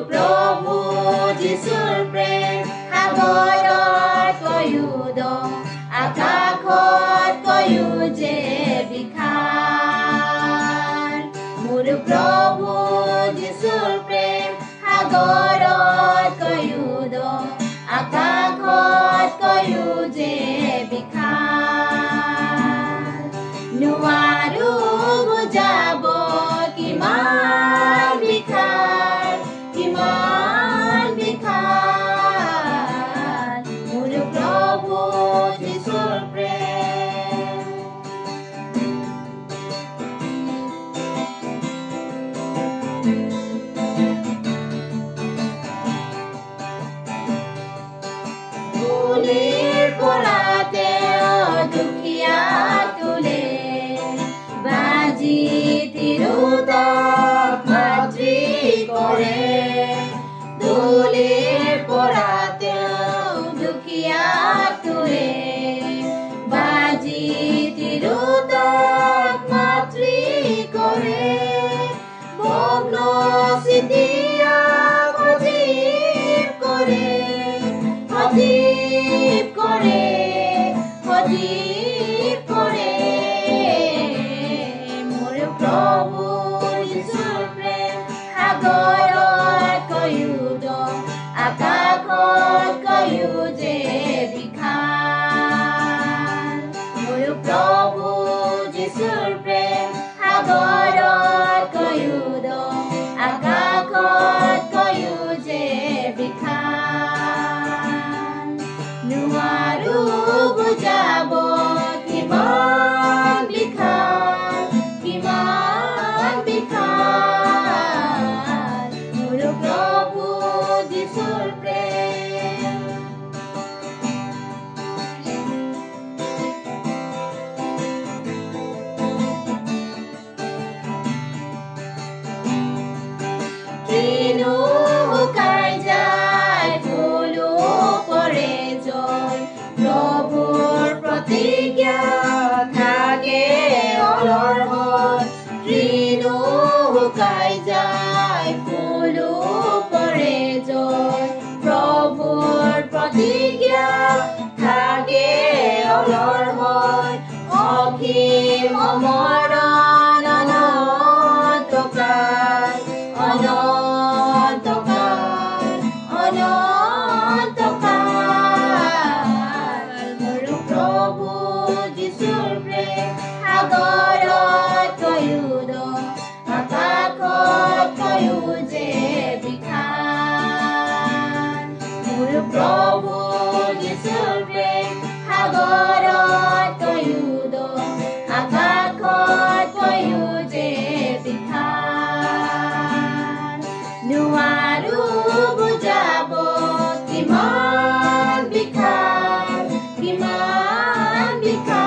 প্ৰভু যীশুৰ প্ৰেম সাগৰতকৈও দ আকাশতকৈও যে বিশাল মোৰ প্ৰভু যীশুৰ প্ৰেম সাগৰতকৈও দ আকাশতকৈও যে বিশাল নোৱাৰো বুজাব কিমান বিশাল কিমান বিশাল মোৰ প্ৰভু যীশুৰ প্ৰেম ধূলিৰ পৰা তেওঁ দুখীয়াক তোলে বাজি তিৰোতাক মাতৃ কৰে ধূলিৰ পৰা তেওঁ দুখীয়াক তোলে বাজি তিৰোতাক মাতৃ কৰে ভগ্ন চিতিয়াক সজীৱ কৰে সজীৱ কৰে সজীৱ কৰে মোৰ প্ৰভু যীশুৰ প্ৰেম সাগৰতকৈও দ আকাশতকৈও যে বিশাল মোৰ প্ৰভু যীশুৰ প্ৰেম সাগৰতকৈও দ আকাশতকৈও যে বিশাল নোৱাৰো বুজাব কিমান বিশাল কিমান বিশাল মোৰ প্ৰভু যীশুৰ প্ৰেম তৃণো শুকাই যায় ফুলো পৰে জয় প্ৰভুৰ প্ৰতিজ্ঞা থাকে অনৰ্গল তৃণো শুকাই যায় ফুলো পৰে জয় প্ৰভুৰ প্ৰতিজ্ঞা থাকে অনৰ্গল অসীম অমৰণ অনন্তকাল অনন্তকাল অনন্তকাল মোৰ প্ৰভু যীশুৰ প্ৰেম সাগৰতকৈও দ আকাশতকৈও যে বিশাল মোৰ প্ৰভু যীশুৰ প্ৰেম সাগৰতকৈও দ আকাশতকৈও যে বিশাল নোৱাৰো বুজাব কিমান বিশাল কিমান বিশাল